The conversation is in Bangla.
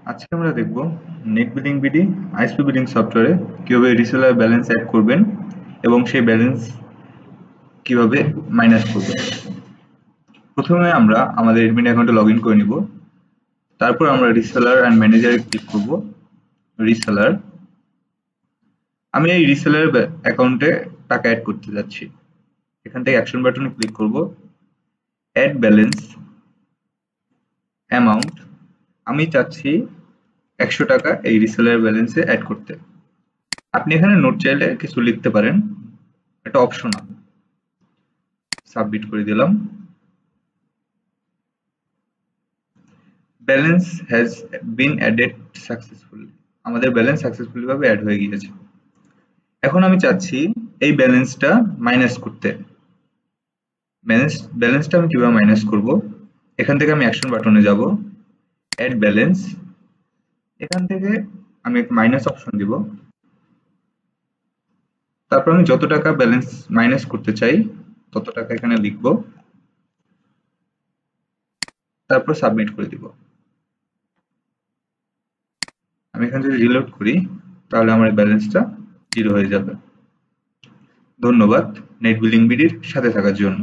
আজকে আমরা দেখব net billing BD ISP billing সফটওয়্যারে কিভাবে রিসেলার ব্যালেন্স অ্যাড করবেন এবং সেই ব্যালেন্স কিভাবে মাইনাস করবেন। প্রথমে আমরা আমাদের এডমিন অ্যাকাউন্টে লগ ইন করে নিব। তারপর আমরা রিসেলার অ্যান্ড ম্যানেজারে ক্লিক করব। রিসেলার, আমি এই রিসেলার অ্যাকাউন্টে টাকা অ্যাড করতে যাচ্ছি। এখান থেকে অ্যাকশন বাটনে ক্লিক করব। অ্যাড ব্যালেন্স অ্যামাউন্ট, আমি চাচ্ছি 100 টাকা এই রিসেলার ব্যালেন্সে অ্যাড করতে। আপনি এখানে নোট চাইলে কিছু লিখতে পারেন, এটা অপশনাল। সাবমিট করে দিলাম। Balance has been added successfully, আমাদের ব্যালেন্স সাকসেসফুলি ভাবে অ্যাড হয়ে গিয়েছে। এখন আমি চাচ্ছি এই ব্যালেন্সটা মাইনাস করতে। ব্যালেন্সটা আমি কিভাবে মাইনাস করব? এখান থেকে আমি অ্যাকশন বাটনে যাব, অ্যাড ব্যালেন্স, এখান থেকে আমি একটা মাইনাস অপশন দিব। তারপর আমি যত টাকা ব্যালেন্স মাইনাস করতে চাই তত টাকা এখানে লিখব, তারপর সাবমিট করে দিব। আমি এখানে যদি রিলোড করি তাহলে আমার ব্যালেন্সটা 0 হয়ে যাবে। ধন্যবাদ নেট বিলিং বিডির সাথে থাকার জন্য।